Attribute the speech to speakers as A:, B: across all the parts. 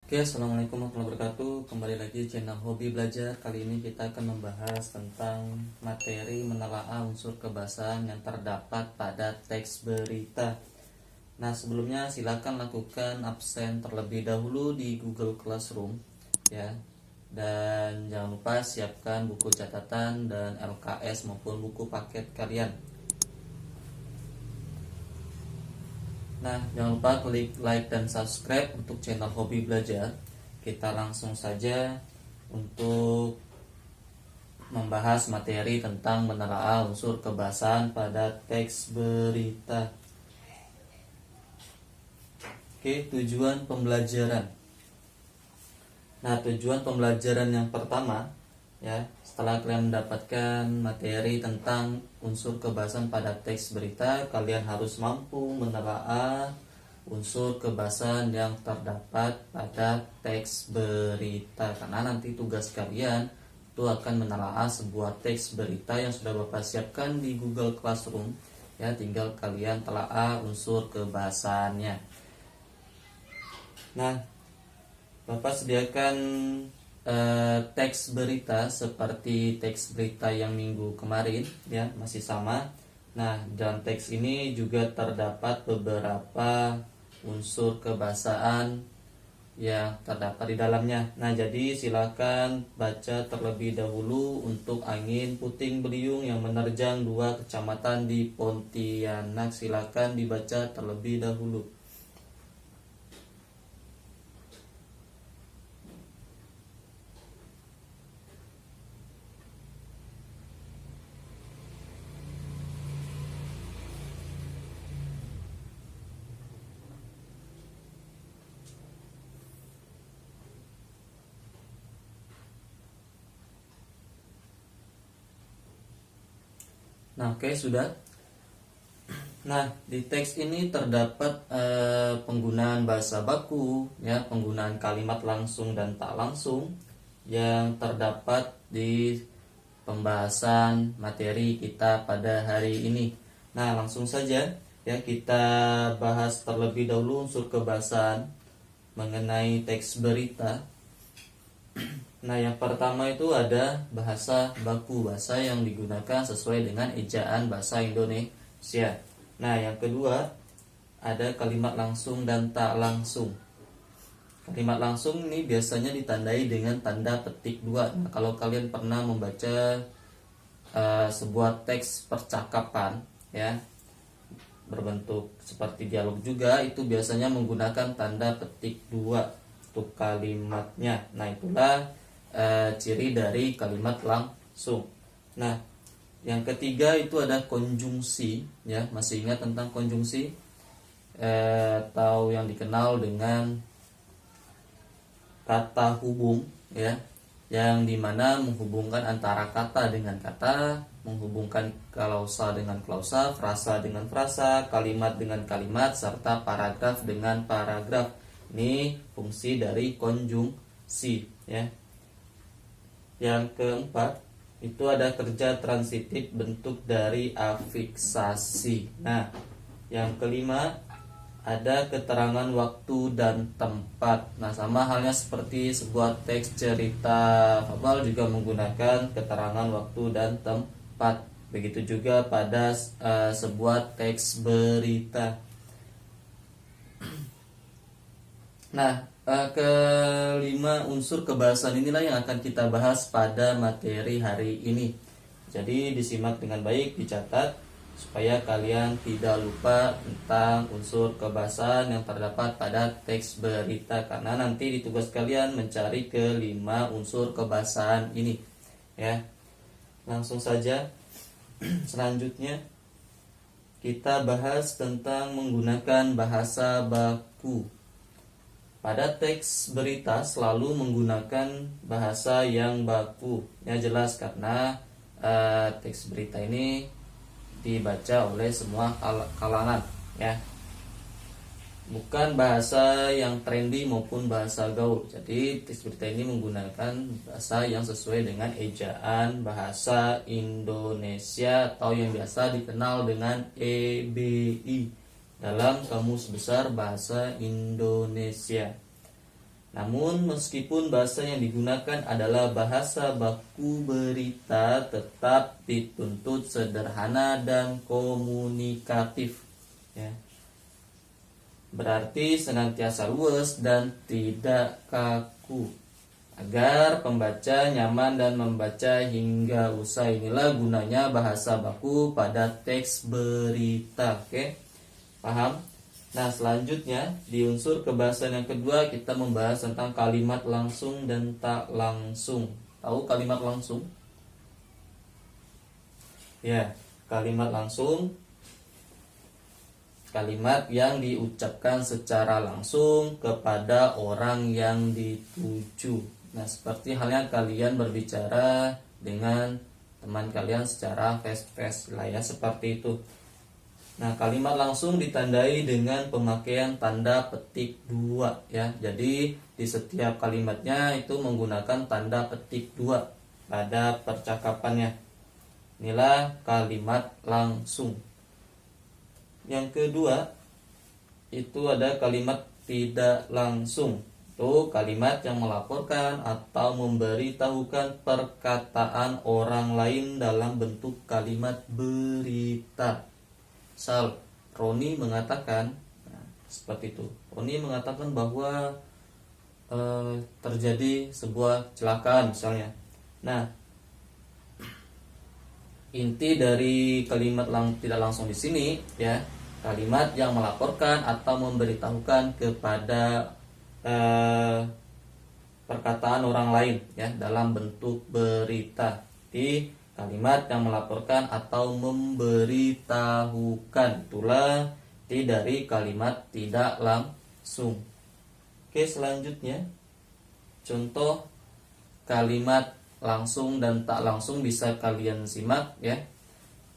A: Oke, assalamualaikum warahmatullahi wabarakatuh. Kembali lagi di channel Hobi Belajar. Kali ini kita akan membahas tentang materi menelaah unsur kebahasaan yang terdapat pada teks berita. Nah, sebelumnya silakan lakukan absen terlebih dahulu di Google Classroom, ya. Dan jangan lupa siapkan buku catatan dan LKS maupun buku paket kalian. Nah, jangan lupa klik like dan subscribe untuk channel Hobi Belajar. Kita langsung saja untuk membahas materi tentang menelaah unsur kebahasaan pada teks berita. Oke, tujuan pembelajaran. Nah, tujuan pembelajaran yang pertama, ya, setelah kalian mendapatkan materi tentang unsur kebahasaan pada teks berita, kalian harus mampu menelaah unsur kebahasaan yang terdapat pada teks berita. Karena nanti tugas kalian itu akan menelaah sebuah teks berita yang sudah Bapak siapkan di Google Classroom. Ya, tinggal kalian telaah unsur kebahasaannya. Nah, Bapak sediakan teks berita seperti teks berita yang minggu kemarin, ya, masih sama. Nah, dalam teks ini juga terdapat beberapa unsur kebahasaan yang terdapat di dalamnya. Nah, jadi silakan baca terlebih dahulu untuk angin puting beliung yang menerjang 2 kecamatan di Pontianak. Silakan dibaca terlebih dahulu. Nah, oke, sudah. Nah, di teks ini terdapat penggunaan bahasa baku, ya, penggunaan kalimat langsung dan tak langsung yang terdapat di pembahasan materi kita pada hari ini. Nah, langsung saja, ya, kita bahas terlebih dahulu unsur kebahasaan mengenai teks berita. Nah, yang pertama itu ada bahasa baku, bahasa yang digunakan sesuai dengan ejaan bahasa Indonesia. Nah, yang kedua ada kalimat langsung dan tak langsung. Kalimat langsung ini biasanya ditandai dengan tanda petik 2. Nah, kalau kalian pernah membaca sebuah teks percakapan, ya, berbentuk seperti dialog juga, itu biasanya menggunakan tanda petik 2 untuk kalimatnya. Nah, itulah ciri dari kalimat langsung. Nah, yang ketiga itu ada konjungsi, ya, masih ingat tentang konjungsi atau yang dikenal dengan kata hubung, ya, yang dimana menghubungkan antara kata dengan kata, menghubungkan klausa dengan klausa, frasa dengan frasa, kalimat dengan kalimat, serta paragraf dengan paragraf. Ini fungsi dari konjungsi, ya. Yang keempat itu ada kerja transitif bentuk dari afiksasi. Nah, yang kelima ada keterangan waktu dan tempat. Nah, sama halnya seperti sebuah teks cerita fabel juga menggunakan keterangan waktu dan tempat. Begitu juga pada sebuah teks berita. Nah, kelima unsur kebahasaan inilah yang akan kita bahas pada materi hari ini. Jadi disimak dengan baik, dicatat supaya kalian tidak lupa tentang unsur kebahasaan yang terdapat pada teks berita, karena nanti di tugas kalian mencari kelima unsur kebahasaan ini, ya. Langsung saja. Selanjutnya kita bahas tentang menggunakan bahasa baku. Pada teks berita selalu menggunakan bahasa yang baku. Ya, jelas karena teks berita ini dibaca oleh semua kalangan, ya. Bukan bahasa yang trendy maupun bahasa gaul. Jadi teks berita ini menggunakan bahasa yang sesuai dengan ejaan bahasa Indonesia atau yang biasa dikenal dengan EBI dalam Kamus Besar Bahasa Indonesia. Namun meskipun bahasa yang digunakan adalah bahasa baku berita, tetap dituntut sederhana dan komunikatif. Ya. Berarti senantiasa luas dan tidak kaku, agar pembaca nyaman dan membaca hingga usai. Inilah gunanya bahasa baku pada teks berita. Oke, paham? Nah, selanjutnya di unsur kebahasaan yang kedua kita membahas tentang kalimat langsung dan tak langsung. Tahu kalimat langsung? Ya, kalimat langsung, kalimat yang diucapkan secara langsung kepada orang yang dituju. Nah, seperti halnya kalian berbicara dengan teman kalian secara face-to-face lah ya, seperti itu. Nah, kalimat langsung ditandai dengan pemakaian tanda petik 2 ya. Jadi di setiap kalimatnya itu menggunakan tanda petik 2 pada percakapannya. Inilah kalimat langsung. Yang kedua itu ada kalimat tidak langsung. Itu kalimat yang melaporkan atau memberitahukan perkataan orang lain dalam bentuk kalimat berita. Misal Roni mengatakan, nah, seperti itu. Roni mengatakan bahwa terjadi sebuah kecelakaan misalnya. Nah, inti dari kalimat tidak langsung di sini ya, kalimat yang melaporkan atau memberitahukan kepada perkataan orang lain ya dalam bentuk berita. Di kalimat yang melaporkan atau memberitahukan, itulah dari kalimat tidak langsung. Oke, selanjutnya contoh kalimat langsung dan tak langsung bisa kalian simak ya.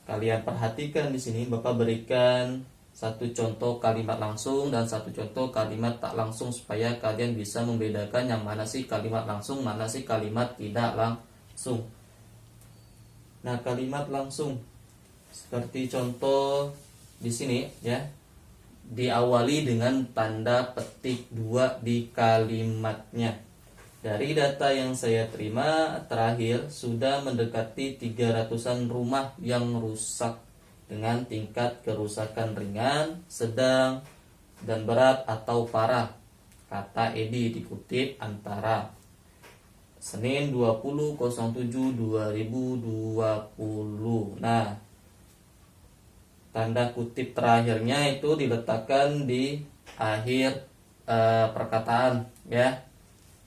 A: Kalian perhatikan di sini Bapak berikan satu contoh kalimat langsung dan satu contoh kalimat tak langsung supaya kalian bisa membedakan yang mana sih kalimat langsung, mana sih kalimat tidak langsung. Nah, kalimat langsung seperti contoh di sini ya, diawali dengan tanda petik 2 di kalimatnya. Dari data yang saya terima terakhir sudah mendekati 300-an rumah yang rusak dengan tingkat kerusakan ringan, sedang, dan berat atau parah, kata Edi dikutip Antara Senin 20.07.2020. Nah, tanda kutip terakhirnya itu diletakkan di akhir perkataan ya,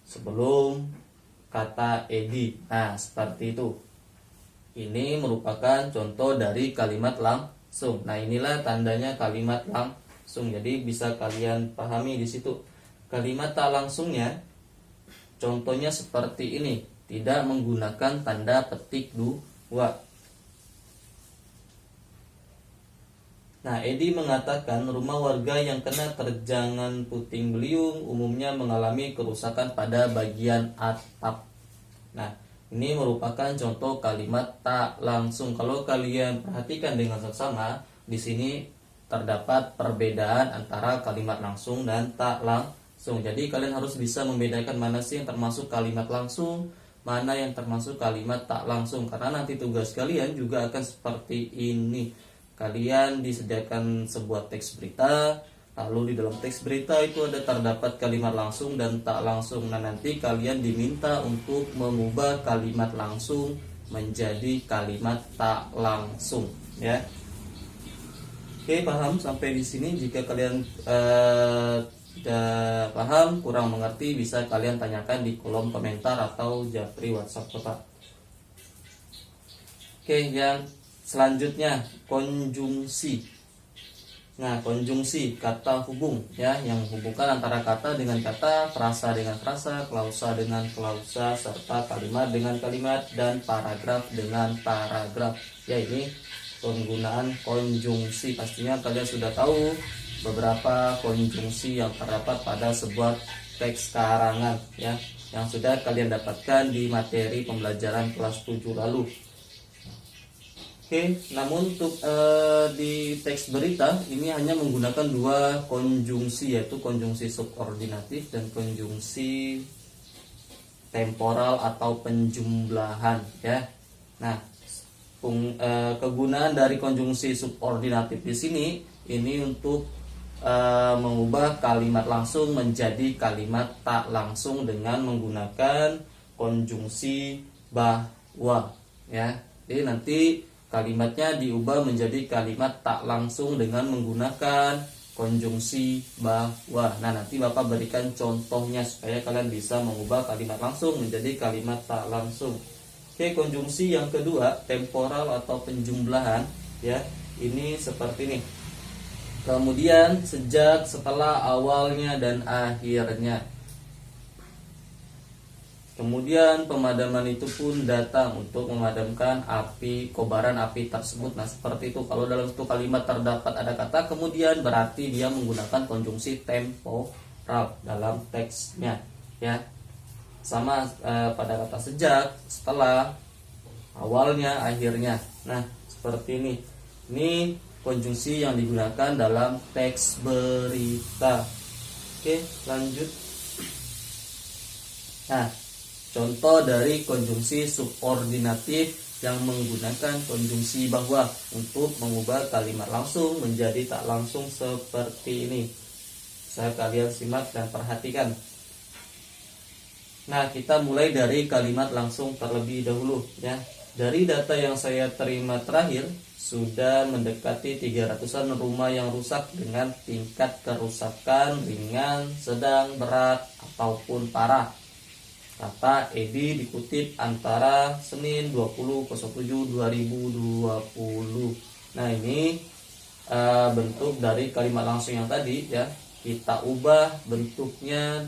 A: sebelum kata Edi. Nah, seperti itu. Ini merupakan contoh dari kalimat langsung. Nah, inilah tandanya kalimat langsung. Jadi bisa kalian pahami di situ. Kalimat tak langsungnya contohnya seperti ini, tidak menggunakan tanda petik 2. Nah, Edi mengatakan rumah warga yang kena terjangan puting beliung umumnya mengalami kerusakan pada bagian atap. Nah, ini merupakan contoh kalimat tak langsung. Kalau kalian perhatikan dengan seksama, di sini terdapat perbedaan antara kalimat langsung dan tak langsung. Jadi kalian harus bisa membedakan mana sih yang termasuk kalimat langsung, mana yang termasuk kalimat tak langsung. Karena nanti tugas kalian juga akan seperti ini. Kalian disediakan sebuah teks berita, lalu di dalam teks berita itu ada terdapat kalimat langsung dan tak langsung. Nah, nanti kalian diminta untuk mengubah kalimat langsung menjadi kalimat tak langsung ya. Oke, paham sampai di sini? Jika kalian tidak paham, kurang mengerti, bisa kalian tanyakan di kolom komentar atau japri WhatsApp Bapak. Oke, yang selanjutnya konjungsi. Nah, konjungsi kata hubung ya, yang menghubungkan antara kata dengan kata, frasa dengan frasa, klausa dengan klausa, serta kalimat dengan kalimat dan paragraf dengan paragraf. Ya, ini penggunaan konjungsi. Pastinya kalian sudah tahu beberapa konjungsi yang terdapat pada sebuah teks karangan ya, yang sudah kalian dapatkan di materi pembelajaran kelas 7 lalu. Oke, Oke, namun untuk di teks berita ini hanya menggunakan dua konjungsi, yaitu konjungsi subordinatif dan konjungsi temporal atau penjumlahan ya. Nah, kegunaan dari konjungsi subordinatif di sini ini untuk mengubah kalimat langsung menjadi kalimat tak langsung dengan menggunakan konjungsi bahwa ya. Jadi nanti kalimatnya diubah menjadi kalimat tak langsung dengan menggunakan konjungsi bahwa. Nah, nanti Bapak berikan contohnya supaya kalian bisa mengubah kalimat langsung menjadi kalimat tak langsung. Oke, konjungsi yang kedua, temporal atau penjumlahan ya. Ini seperti ini. Kemudian sejak, setelah, awalnya dan akhirnya. Kemudian pemadaman itu pun datang untuk memadamkan kobaran api tersebut. Nah, seperti itu. Kalau dalam satu kalimat terdapat ada kata kemudian, berarti dia menggunakan konjungsi temporal dalam teksnya ya. Sama pada kata sejak, setelah, awalnya, akhirnya. Nah, seperti ini. Ini konjungsi yang digunakan dalam teks berita. Oke, lanjut. Nah, contoh dari konjungsi subordinatif yang menggunakan konjungsi bahwa untuk mengubah kalimat langsung menjadi tak langsung seperti ini. Saya kalian simak dan perhatikan. Nah, kita mulai dari kalimat langsung terlebih dahulu ya. Dari data yang saya terima terakhir, sudah mendekati 300-an rumah yang rusak dengan tingkat kerusakan ringan, sedang, berat, ataupun parah. Kata Edi dikutip antara Senin 20/07/2020. Nah, ini bentuk dari kalimat langsung yang tadi ya. Kita ubah bentuknya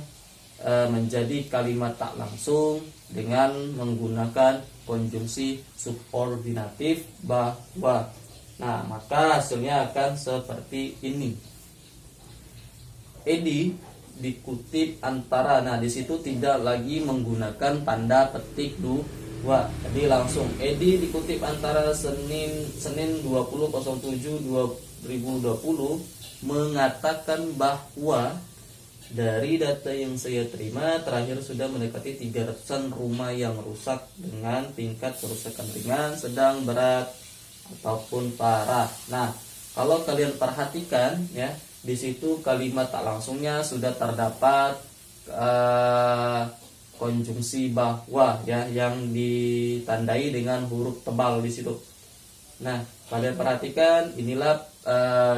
A: menjadi kalimat tak langsung dengan menggunakan konjungsi subordinatif bahwa. Nah, maka hasilnya akan seperti ini. Edi dikutip antara. Nah, di situ tidak lagi menggunakan tanda petik dua. Jadi langsung Edi dikutip antara Senin 20/07/2020 mengatakan bahwa dari data yang saya terima terakhir sudah mendekati 300-an rumah yang rusak dengan tingkat kerusakan ringan, sedang, berat, ataupun parah. Nah, kalau kalian perhatikan ya, di situ kalimat tak langsungnya sudah terdapat konjungsi bahwa ya, yang ditandai dengan huruf tebal di situ. Nah, kalian perhatikan, inilah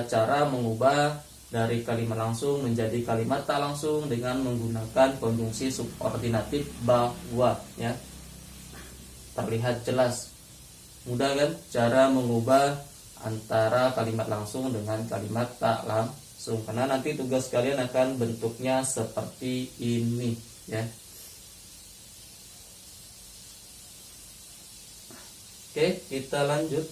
A: cara mengubah dari kalimat langsung menjadi kalimat tak langsung dengan menggunakan konjungsi subordinatif bahwa ya. Terlihat jelas. Mudah kan cara mengubah antara kalimat langsung dengan kalimat tak langsung. Karena nanti tugas kalian akan bentuknya seperti ini ya. Oke, kita lanjut.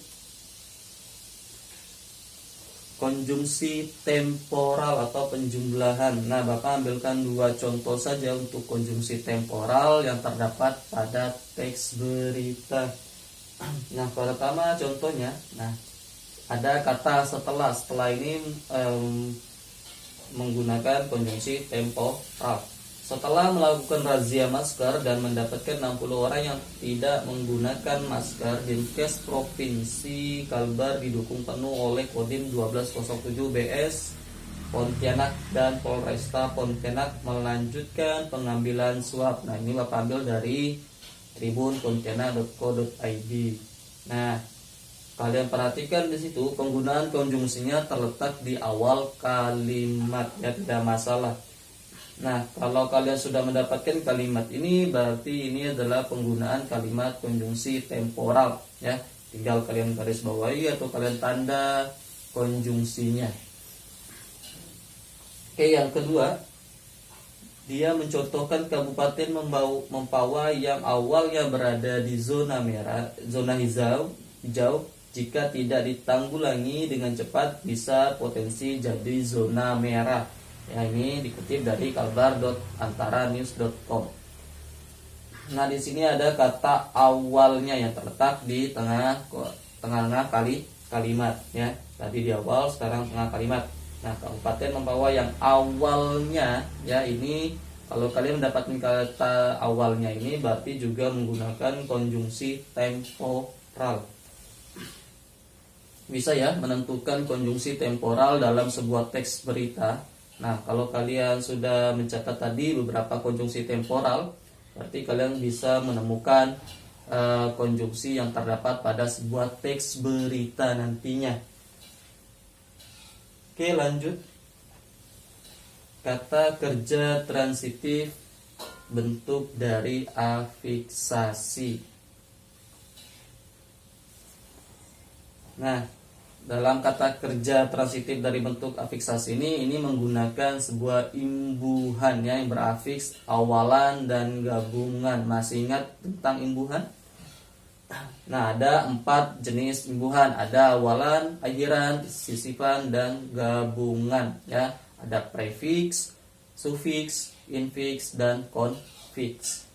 A: Konjungsi temporal atau penjumlahan. Nah, Bapak ambilkan dua contoh saja untuk konjungsi temporal yang terdapat pada teks berita. Nah, pertama contohnya, nah ada kata setelah. Setelah ini menggunakan konjungsi temporal. Setelah melakukan razia masker dan mendapatkan 60 orang yang tidak menggunakan masker, Dinkes Provinsi Kalbar didukung penuh oleh Kodim 1207 BS Pontianak dan Polresta Pontianak melanjutkan pengambilan swab. Nah, ini Bapak ambil dari tribunpontianak.co.id. Nah, kalian perhatikan di situ penggunaan konjungsinya terletak di awal kalimat ya, tidak masalah. Nah, kalau kalian sudah mendapatkan kalimat ini, berarti ini adalah penggunaan kalimat konjungsi temporal ya. Tinggal kalian garis bawahi atau kalian tanda konjungsinya. Oke, yang kedua, dia mencontohkan Kabupaten Mempawah yang awalnya berada di zona merah, zona hijau, jika tidak ditanggulangi dengan cepat bisa potensi jadi zona merah. Ya, ini dikutip dari kalbar.antaranews.com. Nah, di sini ada kata awalnya yang terletak di tengah tengah-tengah kalimat ya. Tadi di awal, sekarang tengah kalimat. Nah, Kabupaten Mempawah yang awalnya ya, ini kalau kalian mendapatkan kata awalnya ini berarti juga menggunakan konjungsi temporal. Bisa ya menentukan konjungsi temporal dalam sebuah teks berita. Nah, kalau kalian sudah mencatat tadi beberapa konjungsi temporal, berarti kalian bisa menemukan konjungsi yang terdapat pada sebuah teks berita nantinya. Oke, lanjut. Kata kerja transitif bentuk dari afiksasi. Nah, dalam kata kerja transitif dari bentuk afiksasi ini menggunakan sebuah imbuhan ya, yang berafiks awalan dan gabungan. Masih ingat tentang imbuhan? Nah, ada 4 jenis imbuhan. Ada awalan, akhiran, sisipan, dan gabungan ya. Ada prefiks, sufiks, infiks, dan konfiks.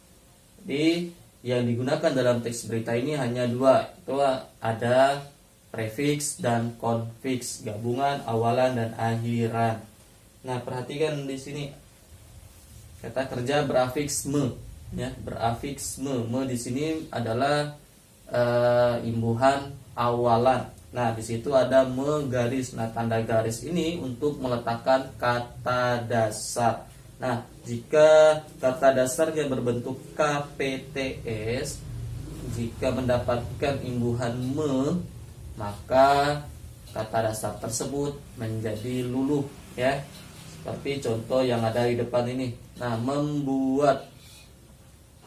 A: Jadi yang digunakan dalam teks berita ini hanya 2. Itu ada prefiks dan konfiks, gabungan awalan dan akhiran. Nah, perhatikan di sini kata kerja berafiks me ya, berafiks me. Me di sini adalah imbuhan awalan. Nah, di situ ada me garis. Nah, tanda garis ini untuk meletakkan kata dasar. Nah, jika kata dasarnya berbentuk KPTS, jika mendapatkan imbuhan me, maka kata dasar tersebut menjadi luluh ya. Seperti contoh yang ada di depan ini. Nah, membuat,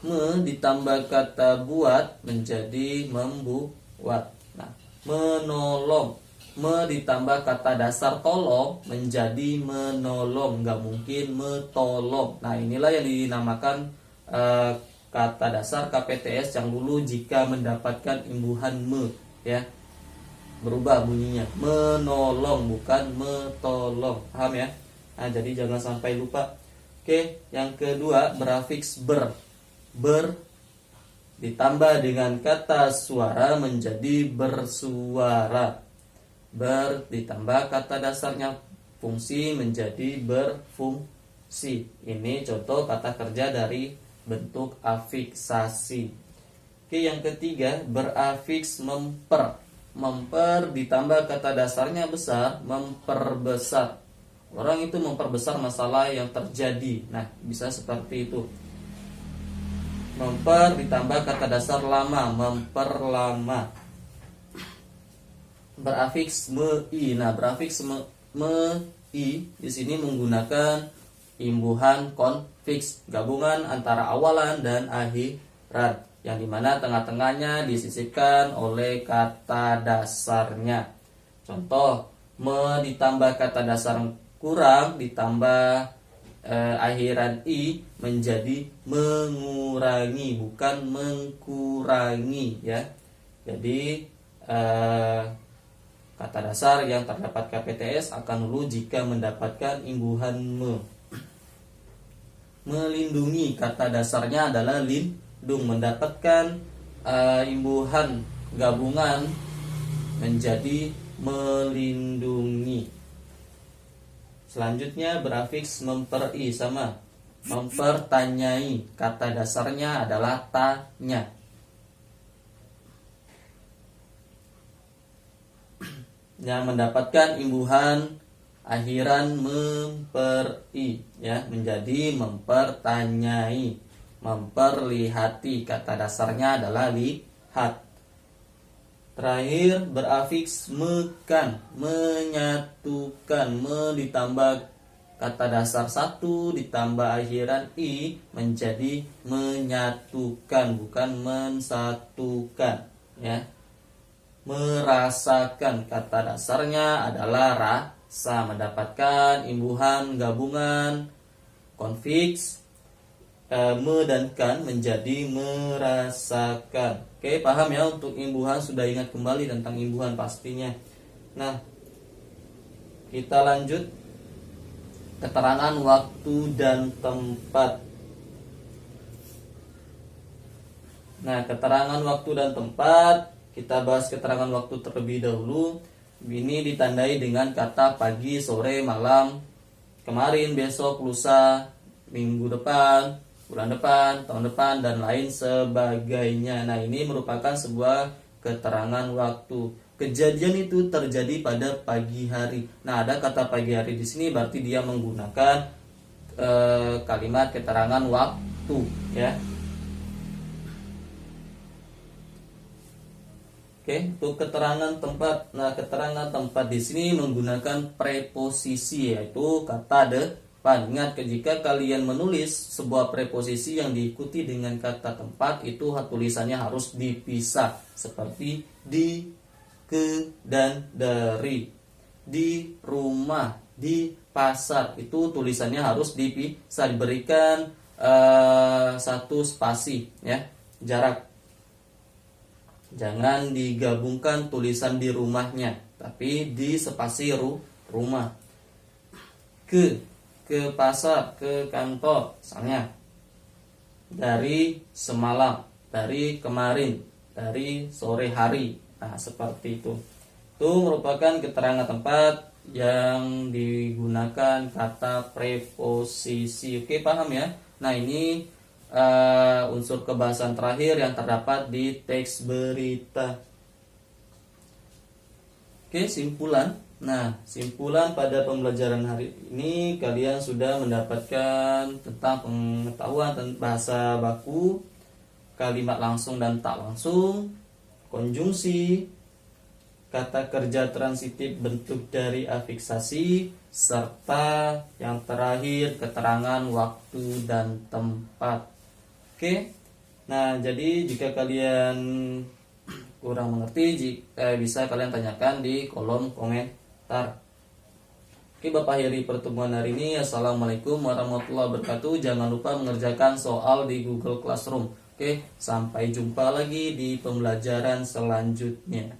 A: me ditambah kata buat menjadi membuat. Nah, menolong, me ditambah kata dasar tolong menjadi menolong, nggak mungkin metolong. Nah, inilah yang dinamakan kata dasar KPTS yang luluh jika mendapatkan imbuhan me ya. Berubah bunyinya, menolong bukan metolong. Paham ya? Nah, jadi jangan sampai lupa. Oke, yang kedua berafiks ber. Ber ditambah dengan kata suara menjadi bersuara. Ber ditambah kata dasarnya fungsi menjadi berfungsi. Ini contoh kata kerja dari bentuk afiksasi. Oke, yang ketiga berafiks memper. Memper ditambah kata dasarnya besar, memperbesar. Orang itu memperbesar masalah yang terjadi. Nah, bisa seperti itu. Memper ditambah kata dasar lama, memperlama. Berafiks mei. Nah, berafiks mei di sini menggunakan imbuhan konfiks, gabungan antara awalan dan akhiran, yang dimana tengah-tengahnya disisipkan oleh kata dasarnya. Contoh, me ditambah kata dasar kurang ditambah akhiran i menjadi mengurangi bukan mengkurangi ya. Jadi kata dasar yang terdapat KPTS akan luluh jika mendapatkan imbuhan me. Melindungi, kata dasarnya adalah lindung, mendapatkan imbuhan gabungan menjadi melindungi. Selanjutnya berafiks memperi, sama mempertanyai, kata dasarnya adalah tanya. Yang mendapatkan imbuhan akhiran memperi ya, menjadi mempertanyai, memperlihati, kata dasarnya adalah lihat. Terakhir berafiks mekan, menyatukan, me ditambah kata dasar satu ditambah akhiran i menjadi menyatukan bukan mensatukan ya. Merasakan, kata dasarnya adalah rasa, mendapatkan imbuhan gabungan konfiks me dan kan menjadi merasakan. Oke, paham ya untuk imbuhan, sudah ingat kembali tentang imbuhan pastinya. Nah, kita lanjut keterangan waktu dan tempat. Nah, keterangan waktu dan tempat kita bahas keterangan waktu terlebih dahulu. Ini ditandai dengan kata pagi, sore, malam, kemarin, besok, lusa, minggu depan, bulan depan, tahun depan, dan lain sebagainya. Nah, ini merupakan sebuah keterangan waktu. Kejadian itu terjadi pada pagi hari. Nah, ada kata pagi hari di sini berarti dia menggunakan kalimat keterangan waktu, ya. Oke, untuk keterangan tempat. Nah, keterangan tempat di sini menggunakan preposisi, yaitu kata depan. Ingat, jika kalian menulis sebuah preposisi yang diikuti dengan kata tempat, itu tulisannya harus dipisah, seperti di, ke, dan dari. Di rumah, di pasar, itu tulisannya harus dipisah, diberikan satu spasi, ya, jarak. Jangan digabungkan tulisan di rumahnya, tapi di spasi rumah. Ke pasar, ke kantor, misalnya. Dari semalam, dari kemarin, dari sore hari. Nah, seperti itu. Itu merupakan keterangan tempat yang digunakan kata preposisi. Oke, paham ya? Nah, ini unsur kebahasan terakhir yang terdapat di teks berita. Oke, simpulan. Nah, simpulan pada pembelajaran hari ini kalian sudah mendapatkan tentang pengetahuan tentang bahasa baku, kalimat langsung dan tak langsung, konjungsi, kata kerja transitif bentuk dari afiksasi, serta yang terakhir keterangan waktu dan tempat. Oke, nah jadi jika kalian kurang mengerti, bisa kalian tanyakan di kolom komentar. Oke, Bapak akhiri pertemuan hari ini. Assalamualaikum warahmatullahi wabarakatuh. Jangan lupa mengerjakan soal di Google Classroom. Oke, sampai jumpa lagi di pembelajaran selanjutnya.